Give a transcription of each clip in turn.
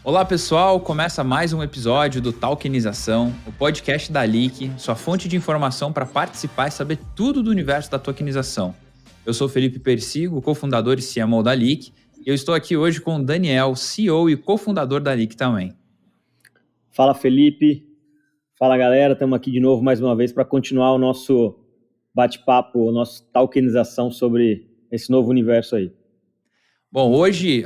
Olá pessoal, começa mais um episódio do Tokenização, o podcast da Leak, sua fonte de informação para participar e saber tudo do universo da tokenização. Eu sou Felipe Persigo, cofundador e CMO da Leak, e eu estou aqui hoje com o Daniel, CEO e cofundador da Leak também. Fala Felipe, fala galera, estamos aqui de novo mais uma vez para continuar o nosso bate-papo, a nossa tokenização sobre esse novo universo aí. Bom, hoje,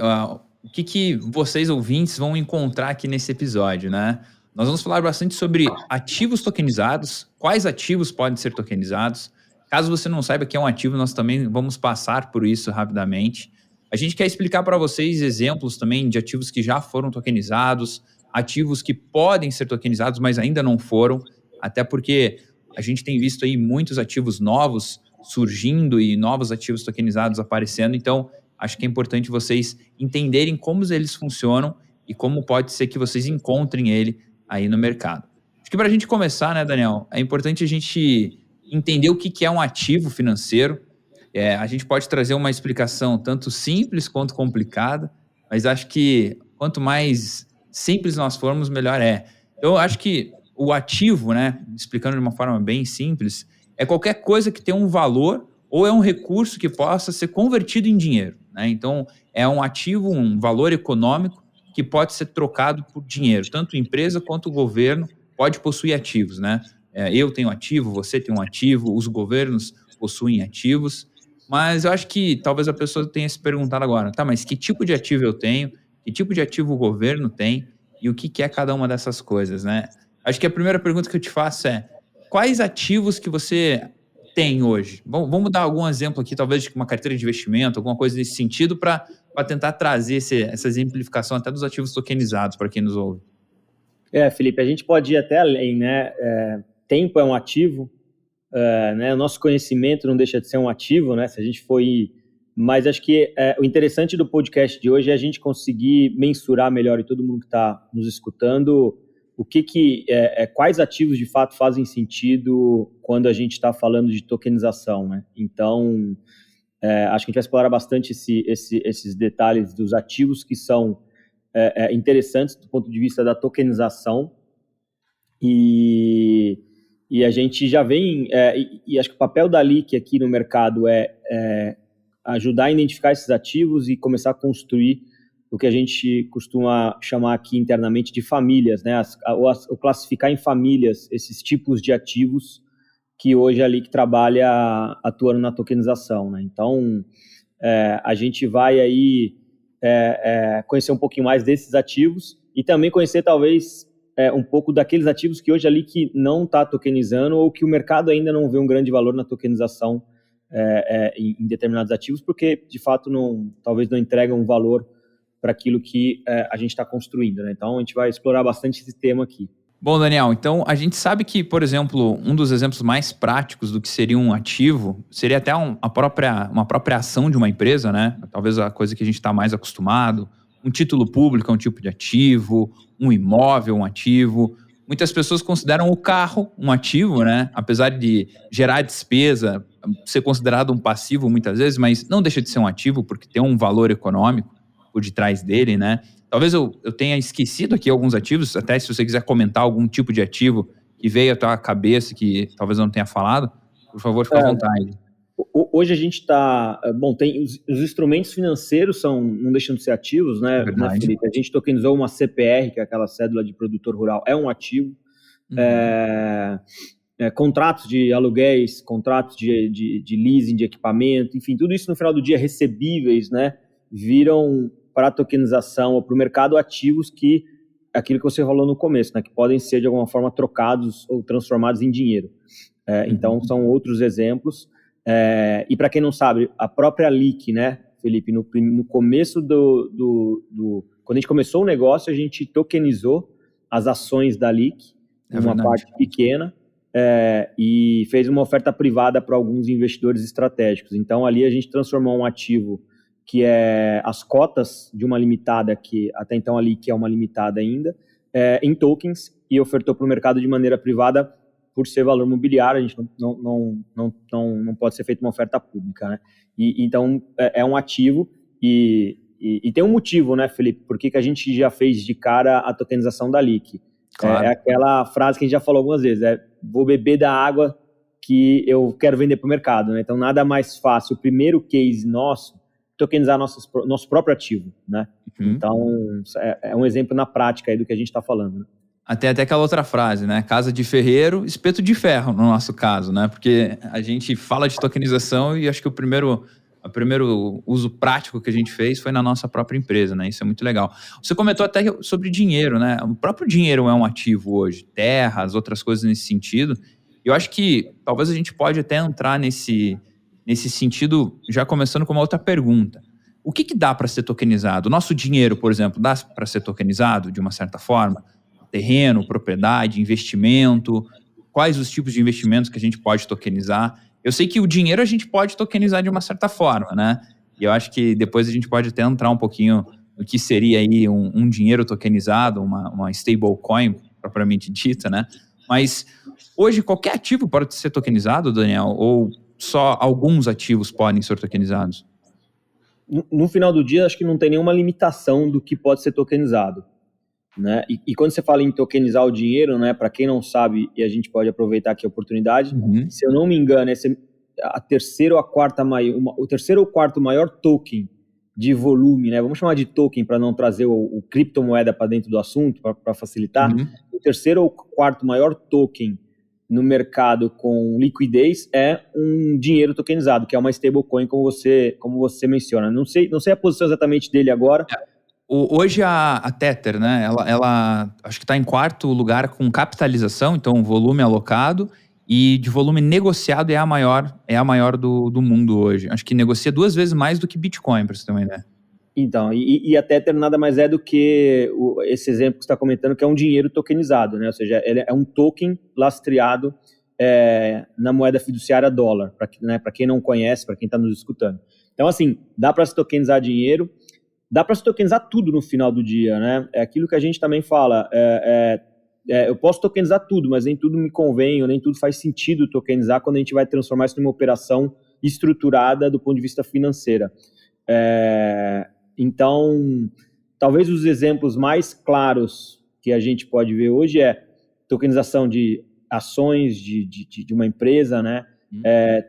o que vocês ouvintes vão encontrar aqui nesse episódio, né? Nós vamos falar bastante sobre ativos tokenizados, quais ativos podem ser tokenizados. Caso você não saiba que é um ativo, nós também vamos passar por isso rapidamente. A gente quer explicar para vocês exemplos também de ativos que já foram tokenizados, ativos que podem ser tokenizados, mas ainda não foram, até porque a gente tem visto aí muitos ativos novos surgindo e novos ativos tokenizados aparecendo, então acho que é importante vocês entenderem como eles funcionam e como pode ser que vocês encontrem ele aí no mercado. Acho que para a gente começar, né, Daniel, é importante a gente entender o que é um ativo financeiro. A gente pode trazer uma explicação tanto simples quanto complicada, mas acho que quanto mais simples nós formos, melhor é. Eu acho que o ativo, né, explicando de uma forma bem simples, é qualquer coisa que tem um valor ou é um recurso que possa ser convertido em dinheiro, né? Então, é um ativo, um valor econômico que pode ser trocado por dinheiro. Tanto empresa quanto o governo pode possuir ativos, né? Eu tenho ativo, você tem um ativo, os governos possuem ativos, mas eu acho que talvez a pessoa tenha se perguntado agora, tá, mas que tipo de ativo eu tenho? Que tipo de ativo o governo tem? E o que é cada uma dessas coisas, né? Acho que a primeira pergunta que eu te faço é: quais ativos que você tem hoje? Vamos dar algum exemplo aqui, talvez de uma carteira de investimento, alguma coisa nesse sentido, para tentar trazer essa exemplificação até dos ativos tokenizados para quem nos ouve. Felipe, a gente pode ir até além, né? Tempo é um ativo, né? O nosso conhecimento não deixa de ser um ativo, né? Se a gente for ir... Mas acho que o interessante do podcast de hoje é a gente conseguir mensurar melhor, e todo mundo que está nos escutando, quais ativos de fato fazem sentido quando a gente está falando de tokenização, né? Então, acho que a gente vai explorar bastante esses detalhes dos ativos que são interessantes do ponto de vista da tokenização, e a gente já vem, e acho que o papel da Leak aqui no mercado é ajudar a identificar esses ativos e começar a construir o que a gente costuma chamar aqui internamente de famílias, né? Ou classificar em famílias esses tipos de ativos que hoje a Leak trabalha atuando na tokenização, né? Então, a gente vai aí conhecer um pouquinho mais desses ativos e também conhecer talvez um pouco daqueles ativos que hoje a Leak não está tokenizando ou que o mercado ainda não vê um grande valor na tokenização em determinados ativos, porque de fato talvez não entregam um valor para aquilo que a gente está construindo, né? Então a gente vai explorar bastante esse tema aqui. Bom, Daniel, então a gente sabe que, por exemplo, um dos exemplos mais práticos do que seria um ativo seria até uma própria ação de uma empresa, né? Talvez a coisa que a gente está mais acostumado. Um título público é um tipo de ativo, um imóvel, um ativo. Muitas pessoas consideram o carro um ativo, né? Apesar de gerar despesa, ser considerado um passivo muitas vezes, mas não deixa de ser um ativo porque tem um valor econômico por detrás dele, né? Talvez eu tenha esquecido aqui alguns ativos, até se você quiser comentar algum tipo de ativo que veio à tua cabeça que talvez eu não tenha falado, por favor, fica à vontade. Hoje a gente está... tem os instrumentos financeiros não deixam de ser ativos, né, Felipe? A gente tokenizou uma CPR, que é aquela cédula de produtor rural, é um ativo. Contratos de aluguéis, contratos de leasing de equipamento, enfim, tudo isso no final do dia, recebíveis, né, viram para a tokenização ou para o mercado ativos aquilo que você falou no começo, né, que podem ser de alguma forma trocados ou transformados em dinheiro. Então, são outros exemplos. E para quem não sabe, a própria Leak, né, Felipe, no começo quando a gente começou o negócio, a gente tokenizou as ações da Leak, uma parte pequena, e fez uma oferta privada para alguns investidores estratégicos. Então, ali a gente transformou um ativo que é as cotas de uma limitada, que até então a Leak é uma limitada ainda, em tokens, e ofertou para o mercado de maneira privada. Por ser valor mobiliário, a gente não pode ser feita uma oferta pública, né? Então, é um ativo e E tem um motivo, né, Felipe, por que a gente já fez de cara a tokenização da LIC. Claro. É aquela frase que a gente já falou algumas vezes, vou beber da água que eu quero vender para o mercado, né? Então, nada mais fácil, o primeiro case nosso, tokenizar nosso próprio ativo, né? Então, é um exemplo na prática aí do que a gente está falando, né? Até aquela outra frase, né? Casa de ferreiro, espeto de ferro, no nosso caso, né? Porque a gente fala de tokenização e acho que o primeiro uso prático que a gente fez foi na nossa própria empresa, né? Isso é muito legal. Você comentou até sobre dinheiro, né? O próprio dinheiro é um ativo hoje, terras, outras coisas nesse sentido. Eu acho que talvez a gente pode até entrar nesse sentido, já começando com uma outra pergunta. O que dá para ser tokenizado? O nosso dinheiro, por exemplo, dá para ser tokenizado de uma certa forma? Terreno, propriedade, investimento? Quais os tipos de investimentos que a gente pode tokenizar? Eu sei que o dinheiro a gente pode tokenizar de uma certa forma, né? E eu acho que depois a gente pode até entrar um pouquinho no que seria aí um dinheiro tokenizado, uma stablecoin, propriamente dita, né? Mas hoje qualquer ativo pode ser tokenizado, Daniel? Ou só alguns ativos podem ser tokenizados? No final do dia, acho que não tem nenhuma limitação do que pode ser tokenizado, né? E quando você fala em tokenizar o dinheiro, né, para quem não sabe, e a gente pode aproveitar aqui a oportunidade, se eu não me engano, esse é o terceiro ou quarto maior token de volume, né? Vamos chamar de token para não trazer o criptomoeda para dentro do assunto, para facilitar. O terceiro ou quarto maior token no mercado com liquidez é um dinheiro tokenizado, que é uma stablecoin, como você menciona. Não sei a posição exatamente dele agora. Hoje a Tether, né, ela acho que está em quarto lugar com capitalização, então volume alocado, e de volume negociado é a maior do mundo hoje. Acho que negocia 2 vezes mais do que Bitcoin, para você ter uma ideia. Então, e a Tether nada mais é do que esse exemplo que você está comentando, que é um dinheiro tokenizado, né? Ou seja, ele é um token lastreado na moeda fiduciária dólar, para quem não conhece, para quem está nos escutando. Então, assim, dá para se tokenizar dinheiro, dá para se tokenizar tudo no final do dia, né? É aquilo que a gente também fala, eu posso tokenizar tudo, mas nem tudo me convém, ou nem tudo faz sentido tokenizar quando a gente vai transformar isso numa operação estruturada do ponto de vista financeiro. Então, talvez os exemplos mais claros que a gente pode ver hoje é tokenização de ações de uma empresa, né?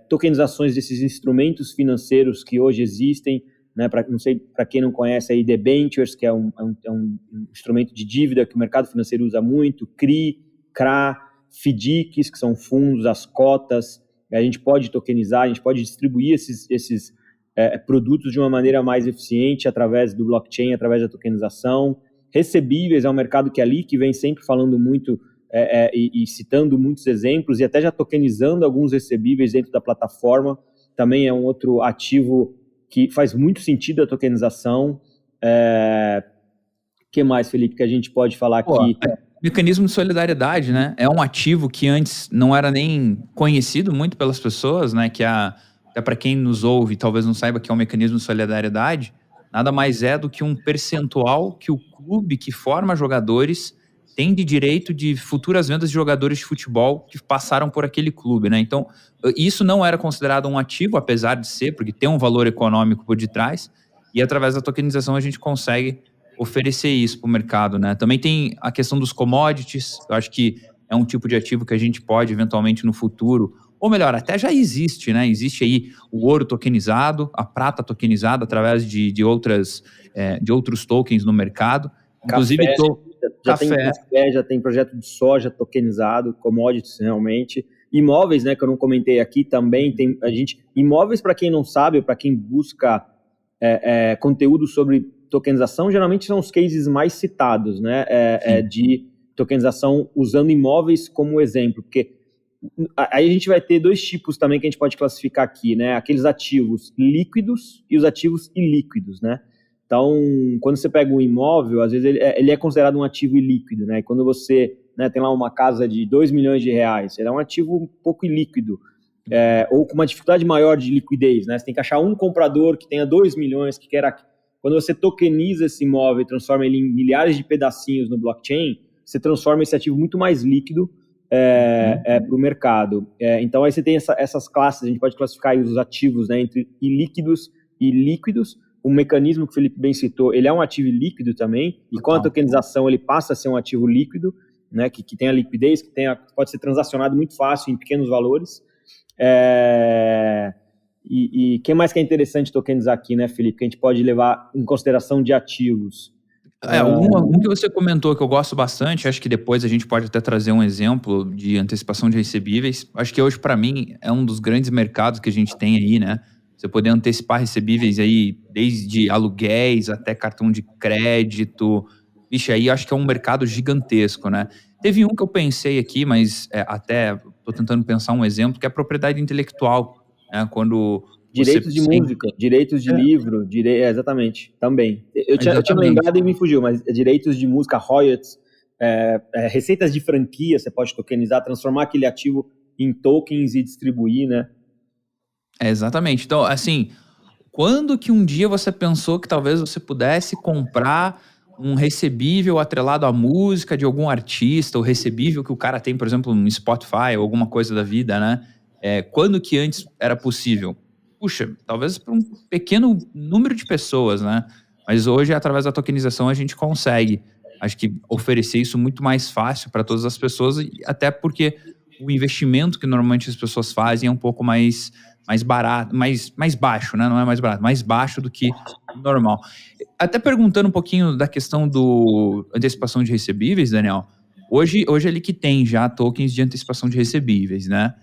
Tokenizações desses instrumentos financeiros que hoje existem, né? Não sei, para quem não conhece aí, debentures, que é um instrumento de dívida que o mercado financeiro usa muito, CRI, CRA, FDICs, que são fundos, as cotas. A gente pode tokenizar, a gente pode distribuir esses produtos de uma maneira mais eficiente através do blockchain, através da tokenização. Recebíveis é um mercado que a LIC vem sempre falando muito e citando muitos exemplos, e até já tokenizando alguns recebíveis dentro da plataforma. Também é um outro ativo que faz muito sentido a tokenização. Que mais, Felipe, que a gente pode falar aqui? Mecanismo de solidariedade, né? É um ativo que antes não era nem conhecido muito pelas pessoas, né? Que até para quem nos ouve, talvez não saiba que é um mecanismo de solidariedade, nada mais é do que um percentual que o clube que forma jogadores tem de direito de futuras vendas de jogadores de futebol que passaram por aquele clube, né? Então, isso não era considerado um ativo, apesar de ser, porque tem um valor econômico por detrás, e através da tokenização a gente consegue oferecer isso para o mercado, né? Também tem a questão dos commodities, eu acho que é um tipo de ativo que a gente pode, eventualmente, no futuro, ou melhor, até já existe, né? Existe aí o ouro tokenizado, a prata tokenizada através de outros tokens no mercado. Inclusive, já tem projeto de soja tokenizado, commodities realmente. Imóveis, né, que eu não comentei aqui também, tem imóveis, para quem não sabe, para quem busca conteúdo sobre tokenização, geralmente são os cases mais citados, né, de tokenização usando imóveis como exemplo, porque aí a gente vai ter 2 tipos também que a gente pode classificar aqui, né, aqueles ativos líquidos e os ativos ilíquidos, né. Então, quando você pega um imóvel, às vezes ele é considerado um ativo ilíquido, né? E quando você, né, tem lá uma casa de 2 milhões de reais, ele é um ativo um pouco ilíquido, ou com uma dificuldade maior de liquidez, né? Você tem que achar um comprador que tenha 2 milhões, que quer. Quando você tokeniza esse imóvel e transforma ele em milhares de pedacinhos no blockchain, você transforma esse ativo muito mais líquido para o mercado. Então, aí você tem essas classes, a gente pode classificar aí os ativos, né, entre ilíquidos e líquidos. o mecanismo que o Felipe bem citou, ele é um ativo líquido também, e com a tokenização ele passa a ser um ativo líquido, né, que tem a liquidez, pode ser transacionado muito fácil em pequenos valores. E quem mais que é interessante tokenizar aqui, né, Felipe, que a gente pode levar em consideração de ativos? Um que você comentou que eu gosto bastante, acho que depois a gente pode até trazer um exemplo de antecipação de recebíveis. Acho que hoje, para mim, é um dos grandes mercados que a gente tem aí, né? Você poder antecipar recebíveis aí, desde aluguéis até cartão de crédito. Vixe, aí acho que é um mercado gigantesco, né? Teve um que eu pensei aqui, mas até estou tentando pensar um exemplo, que é a propriedade intelectual, né? Quando direitos de música, direitos de livro, exatamente, também. Eu tinha lembrado e me fugiu, mas direitos de música, royalties, receitas de franquia, você pode tokenizar, transformar aquele ativo em tokens e distribuir, né? Exatamente. Então, assim, quando que um dia você pensou que talvez você pudesse comprar um recebível atrelado à música de algum artista, ou recebível que o cara tem, por exemplo, no Spotify ou alguma coisa da vida, né? Quando que antes era possível? Puxa, talvez para um pequeno número de pessoas, né? Mas hoje, através da tokenização, a gente consegue, acho que, oferecer isso muito mais fácil para todas as pessoas, até porque o investimento que normalmente as pessoas fazem é um pouco mais barato, mais baixo, né? Não é mais barato, mais baixo do que o normal. Até perguntando um pouquinho da questão do antecipação de recebíveis, Daniel, hoje ele que tem já tokens de antecipação de recebíveis, né?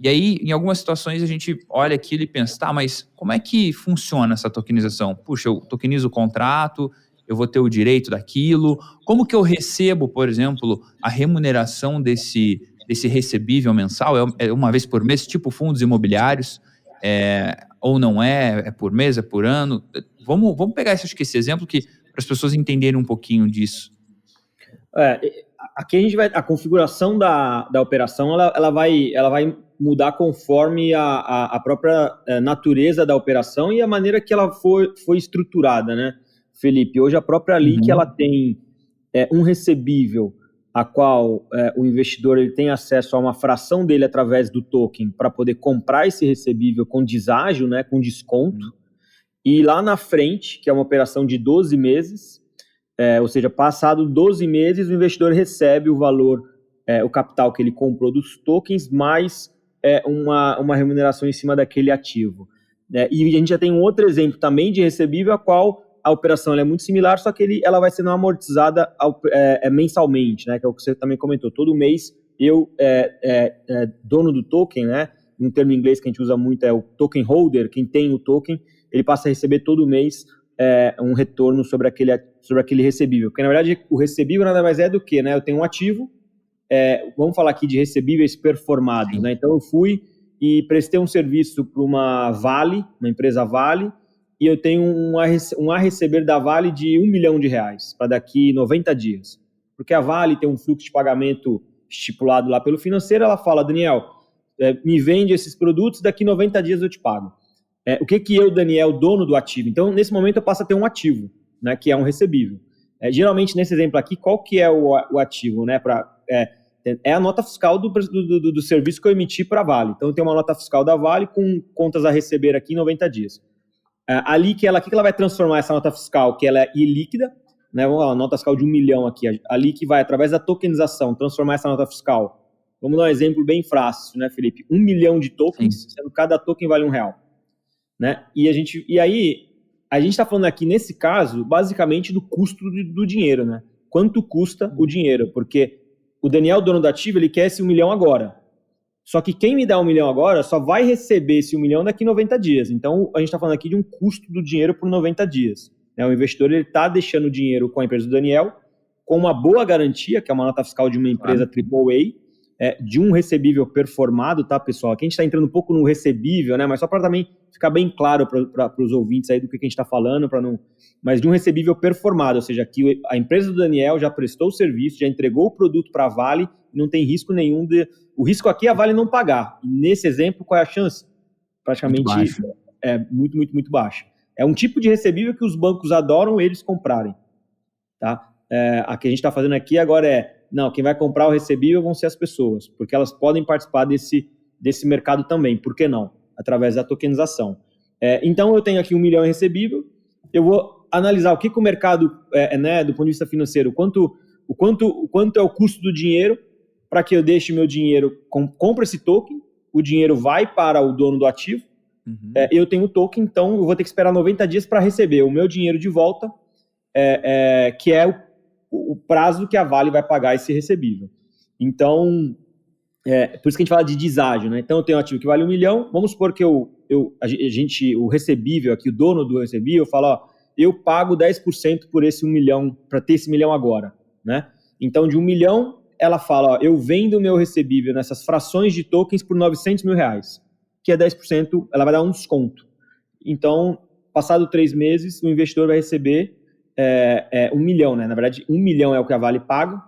E aí, em algumas situações, a gente olha aquilo e pensa, tá, mas como é que funciona essa tokenização? Puxa, eu tokenizo o contrato, eu vou ter o direito daquilo, como que eu recebo, por exemplo, a remuneração desse recebível mensal? É uma vez por mês, tipo fundos imobiliários? Ou não é por mês, é por ano? Vamos pegar acho que esse exemplo para as pessoas entenderem um pouquinho disso. Aqui a configuração da operação ela vai mudar conforme a própria natureza da operação e a maneira que ela foi estruturada, né, Felipe? Hoje a própria LIC ela tem um recebível a qual o investidor ele tem acesso a uma fração dele através do token para poder comprar esse recebível com deságio, né, com desconto. E lá na frente, que é uma operação de 12 meses, ou seja, passado 12 meses, o investidor recebe o valor, o capital que ele comprou dos tokens, mais uma remuneração em cima daquele ativo. E a gente já tem um outro exemplo também de recebível, a qual a operação é muito similar, só que ela vai sendo amortizada mensalmente, né, que é o que você também comentou. Todo mês, dono do token, né, um termo em inglês que a gente usa muito é o token holder, quem tem o token, ele passa a receber todo mês um retorno sobre aquele recebível. Porque, na verdade, o recebível nada mais é do que, né? Eu tenho um ativo, vamos falar aqui de recebíveis performados, né? Então, eu fui e prestei um serviço para uma empresa Vale, e eu tenho um a receber da Vale de R$1 milhão para daqui 90 dias. Porque a Vale tem um fluxo de pagamento estipulado lá pelo financeiro, ela fala, Daniel, me vende esses produtos, daqui 90 dias eu te pago. O que eu, Daniel, dono do ativo? Então, nesse momento, eu passo a ter um ativo, né, que é um recebível. Geralmente, nesse exemplo aqui, qual que é o ativo? Né, a nota fiscal do serviço que eu emiti para a Vale. Então, eu tenho uma nota fiscal da Vale com contas a receber aqui em 90 dias. Ali, o que ela vai transformar essa nota fiscal, que ela é ilíquida, né, vamos lá, nota fiscal de 1 milhão aqui, ali que vai, através da tokenização, transformar essa nota fiscal. Vamos dar um exemplo bem fácil, né, Felipe? 1 milhão de tokens, sendo cada token vale R$1. Né? E aí, a gente está falando aqui, nesse caso, basicamente do custo do dinheiro, né? Quanto custa o dinheiro? Porque o Daniel, dono do ativo, ele quer esse 1 milhão agora. Só que quem me dá 1 milhão agora só vai receber esse 1 milhão daqui 90 dias. Então, a gente está falando aqui de um custo do dinheiro por 90 dias. Né? O investidor está deixando o dinheiro com a empresa do Daniel, com uma boa garantia, que é uma nota fiscal de uma empresa AAA, de um recebível performado, tá, pessoal? Aqui a gente está entrando um pouco no recebível, né? Mas só para também ficar bem claro para os ouvintes aí do que a gente está falando, mas de um recebível performado, ou seja, que a empresa do Daniel já prestou o serviço, já entregou o produto para a Vale, não tem risco nenhum o risco aqui é a Vale não pagar. E nesse exemplo, qual é a chance? Praticamente muito, muito, muito baixa. É um tipo de recebível que os bancos adoram eles comprarem, tá? A que a gente está fazendo aqui agora não, quem vai comprar o recebível vão ser as pessoas, porque elas podem participar desse mercado também, por que não? Através da tokenização. Então, eu tenho aqui 1 milhão em recebível, eu vou analisar o que o mercado, né, do ponto de vista financeiro, o quanto é o custo do dinheiro para que eu deixe meu dinheiro, compre esse token, o dinheiro vai para o dono do ativo, eu tenho o token, então eu vou ter que esperar 90 dias para receber o meu dinheiro de volta, que é o prazo que a Vale vai pagar esse recebível. Então, por isso que a gente fala de deságio, né? Então eu tenho um ativo que vale 1 milhão, vamos supor que o recebível aqui, o dono do recebível, fala, ó, eu pago 10% por esse 1 milhão, para ter esse 1 milhão agora, né? Então, de 1 milhão, ela fala, ó, eu vendo o meu recebível nessas frações de tokens por 900 mil reais, que é 10%, ela vai dar um desconto. Então, passado 3 meses, o investidor vai receber 1 milhão, né? Na verdade, 1 milhão é o que a Vale paga,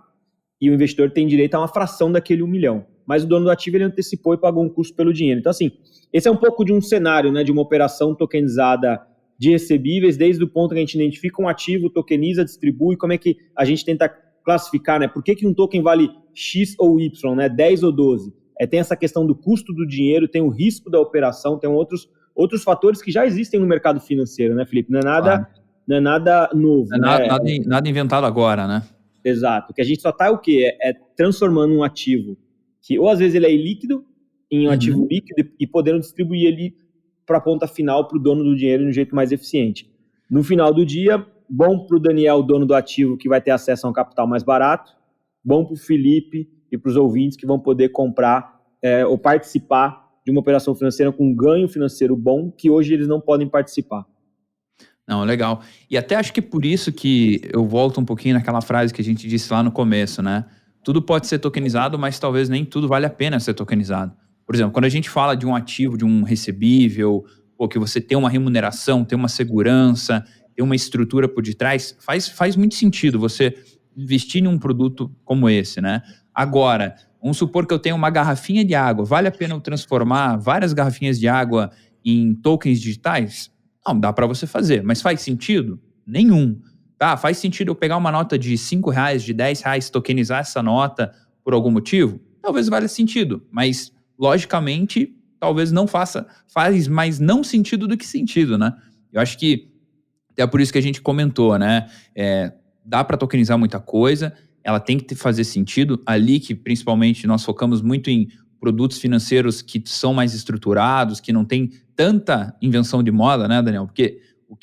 e o investidor tem direito a uma fração daquele 1 milhão. Mas o dono do ativo, ele antecipou e pagou um custo pelo dinheiro. Então, assim, esse é um pouco de um cenário, né, de uma operação tokenizada de recebíveis, desde o ponto que a gente identifica um ativo, tokeniza, distribui, como é que a gente tenta classificar, né? Por que um token vale X ou Y, né? 10 ou 12? Tem essa questão do custo do dinheiro, tem o risco da operação, tem outros fatores que já existem no mercado financeiro, né, Felipe? Não é nada novo. Não é nada inventado agora, né? Exato. O que a gente só está transformando um ativo que, ou às vezes ele é ilíquido, em um ativo líquido e podendo distribuir ele para a ponta final, para o dono do dinheiro de um jeito mais eficiente. No final do dia, bom para o Daniel, dono do ativo, que vai ter acesso a um capital mais barato, bom para o Felipe e para os ouvintes que vão poder comprar ou participar de uma operação financeira com um ganho financeiro bom, que hoje eles não podem participar. Não, legal. E até acho que por isso que eu volto um pouquinho naquela frase que a gente disse lá no começo, né? Tudo pode ser tokenizado, mas talvez nem tudo vale a pena ser tokenizado. Por exemplo, quando a gente fala de um ativo, de um recebível, ou que você tem uma remuneração, tem uma segurança, tem uma estrutura por detrás, faz muito sentido você investir em um produto como esse, né? Agora, vamos supor que eu tenho uma garrafinha de água, vale a pena eu transformar várias garrafinhas de água em tokens digitais? Não, dá para você fazer, mas faz sentido? Nenhum. Tá, faz sentido eu pegar uma nota de R$5, de R$10, tokenizar essa nota por algum motivo? Talvez valha sentido, mas logicamente talvez não faz mais não sentido do que sentido, né? Eu acho que é por isso que a gente comentou, né? Dá para tokenizar muita coisa, ela tem que fazer sentido. Ali que principalmente nós focamos muito em produtos financeiros que são mais estruturados, que não tem tanta invenção de moda, né, Daniel? Porque o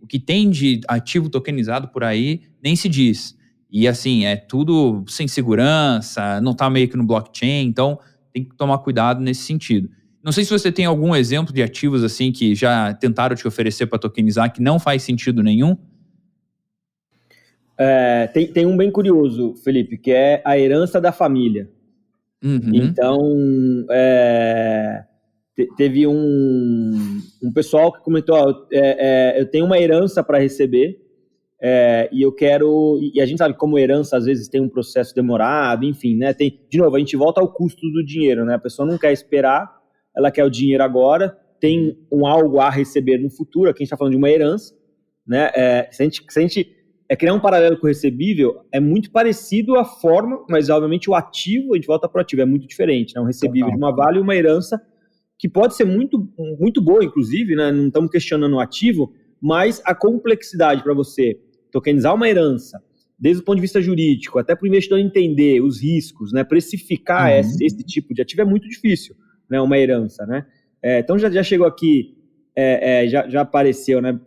que tem de ativo tokenizado por aí nem se diz. E assim, é tudo sem segurança, não está meio que no blockchain, então tem que tomar cuidado nesse sentido. Não sei se você tem algum exemplo de ativos assim que já tentaram te oferecer para tokenizar que não faz sentido nenhum. Tem um bem curioso, Felipe, que é a herança da família. Então, teve um pessoal que comentou, eu tenho uma herança para receber e eu quero... E a gente sabe como herança às vezes tem um processo demorado, enfim, né? De novo, a gente volta ao custo do dinheiro, né? A pessoa não quer esperar, ela quer o dinheiro agora, tem algo a receber no futuro. Aqui a gente está falando de uma herança, né? Se a gente criar um paralelo com o recebível, é muito parecido a forma, mas obviamente o ativo, a gente volta para o ativo, é muito diferente, né? Um recebível de uma Vale e uma herança que pode ser muito, muito boa, inclusive, né? Não estamos questionando o ativo, mas a complexidade para você tokenizar uma herança, desde o ponto de vista jurídico, até para o investidor entender os riscos, né? Precificar esse tipo de ativo é muito difícil, né? Uma herança, né? Então já chegou aqui, já apareceu, né?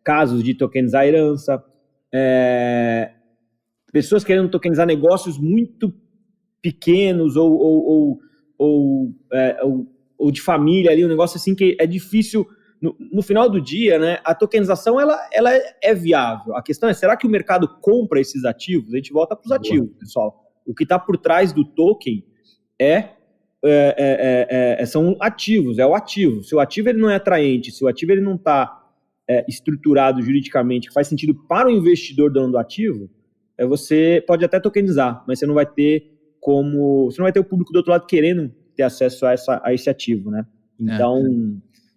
Casos de tokenizar herança, pessoas querendo tokenizar negócios muito pequenos ou de família ali, um negócio assim que é difícil. No final do dia, né, a tokenização ela é viável. A questão é, será que o mercado compra esses ativos? A gente volta para os ativos, pessoal. O que está por trás do token são ativos, é o ativo. Se o ativo ele não é atraente, se o ativo ele não está estruturado juridicamente, que faz sentido para o investidor dono do ativo, você pode até tokenizar, mas você não vai ter o público do outro lado querendo ter acesso a esse ativo, né? Então,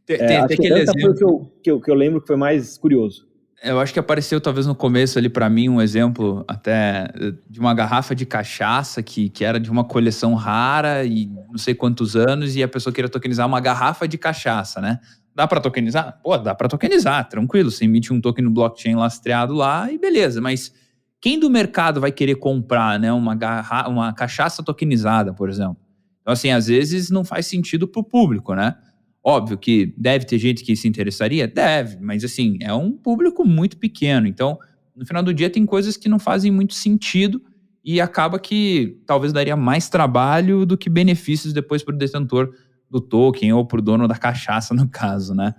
acho que esse foi que eu lembro que foi mais curioso. Eu acho que apareceu talvez no começo ali para mim um exemplo até de uma garrafa de cachaça que era de uma coleção rara e não sei quantos anos, e a pessoa queria tokenizar uma garrafa de cachaça, né? Dá para tokenizar? Pô, dá para tokenizar, tranquilo. Você emite um token no blockchain lastreado lá e beleza. Mas quem do mercado vai querer comprar, né, uma cachaça tokenizada, por exemplo? Então, assim, às vezes não faz sentido para o público, né? Óbvio que deve ter gente que se interessaria? Deve, mas assim, é um público muito pequeno. Então, no final do dia, tem coisas que não fazem muito sentido e acaba que talvez daria mais trabalho do que benefícios depois para o detentor do token ou para o dono da cachaça, no caso, né?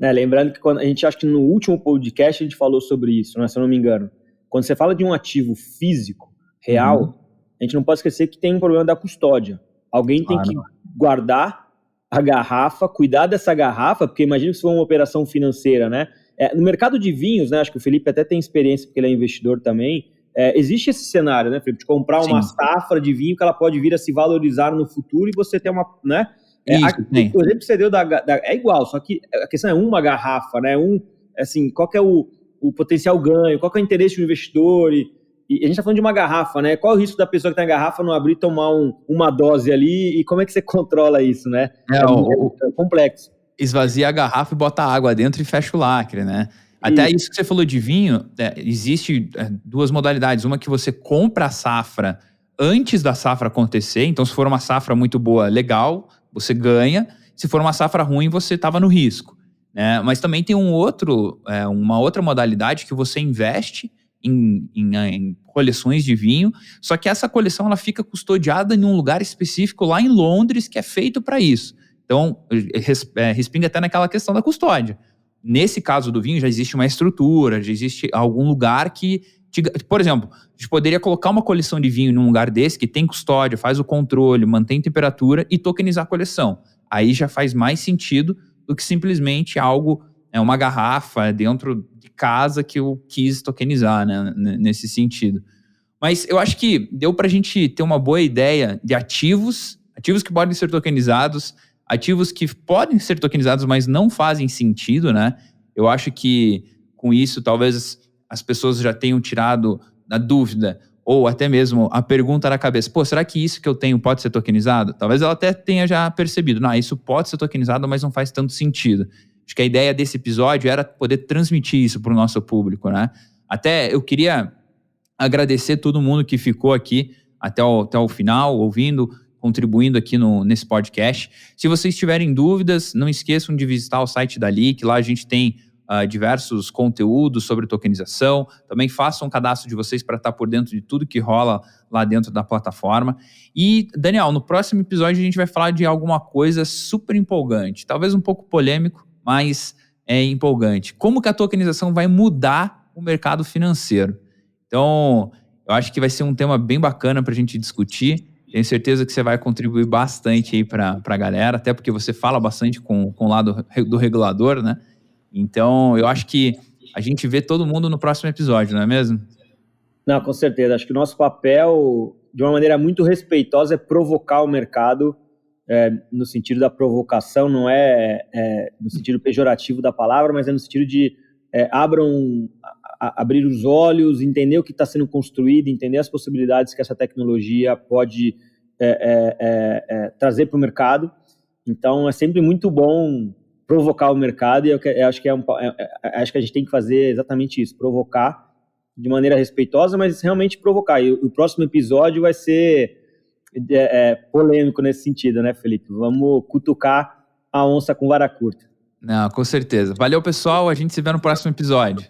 Lembrando que quando a gente acha que no último podcast a gente falou sobre isso, né, se eu não me engano. Quando você fala de um ativo físico, real, a gente não pode esquecer que tem um problema da custódia. Alguém tem que guardar a garrafa, cuidar dessa garrafa, porque imagina que se for uma operação financeira, né? No mercado de vinhos, né? Acho que o Felipe até tem experiência, porque ele é investidor também. Existe esse cenário, né, Felipe? De comprar uma safra de vinho que ela pode vir a se valorizar no futuro e você ter uma, né? O exemplo que você deu é igual, só que a questão é uma garrafa, né? Assim, qual que é o potencial ganho, qual que é o interesse do investidor, e a gente está falando de uma garrafa, né? Qual é o risco da pessoa que está em garrafa não abrir e tomar uma dose ali, e como é que você controla isso, né? É complexo. Esvazia a garrafa e bota água dentro e fecha o lacre, né? Até isso que você falou de vinho, existe duas modalidades. Uma que você compra a safra antes da safra acontecer, então se for uma safra muito boa, legal, você ganha. Se for uma safra ruim, você estava no risco, né? Mas também tem uma outra modalidade que você investe em coleções de vinho, só que essa coleção ela fica custodiada em um lugar específico lá em Londres que é feito para isso. Então, respinga até naquela questão da custódia. Nesse caso do vinho, já existe uma estrutura, já existe algum lugar que... Por exemplo, a gente poderia colocar uma coleção de vinho num lugar desse que tem custódia, faz o controle, mantém temperatura e tokenizar a coleção. Aí já faz mais sentido do que simplesmente algo, uma garrafa dentro de casa que eu quis tokenizar, né, nesse sentido. Mas eu acho que deu pra gente ter uma boa ideia de ativos que podem ser tokenizados, ativos que podem ser tokenizados, mas não fazem sentido, né? Eu acho que com isso talvez as pessoas já tenham tirado a dúvida ou até mesmo a pergunta na cabeça, pô, será que isso que eu tenho pode ser tokenizado? Talvez ela até tenha já percebido, não, isso pode ser tokenizado, mas não faz tanto sentido. Acho que a ideia desse episódio era poder transmitir isso para o nosso público, né? Até eu queria agradecer todo mundo que ficou aqui até o final, ouvindo, contribuindo aqui nesse podcast. Se vocês tiverem dúvidas, não esqueçam de visitar o site da Leak, lá a gente tem diversos conteúdos sobre tokenização. Também façam um cadastro de vocês para estar por dentro de tudo que rola lá dentro da plataforma. E, Daniel, no próximo episódio a gente vai falar de alguma coisa super empolgante, talvez um pouco polêmico, mas é empolgante. Como que a tokenização vai mudar o mercado financeiro? Então, eu acho que vai ser um tema bem bacana para a gente discutir. Tenho certeza que você vai contribuir bastante aí para a galera, até porque você fala bastante com o lado do regulador, né? Então, eu acho que a gente vê todo mundo no próximo episódio, não é mesmo? Não, com certeza. Acho que o nosso papel, de uma maneira muito respeitosa, é provocar o mercado, no sentido da provocação, não no sentido pejorativo da palavra, mas é no sentido de abrir os olhos, entender o que está sendo construído, entender as possibilidades que essa tecnologia pode trazer para o mercado. Então, é sempre muito bom provocar o mercado, e eu acho que acho que a gente tem que fazer exatamente isso, provocar de maneira respeitosa, mas realmente provocar. E o próximo episódio vai ser polêmico nesse sentido, né, Felipe? Vamos cutucar a onça com vara curta. Não, com certeza. Valeu, pessoal. A gente se vê no próximo episódio.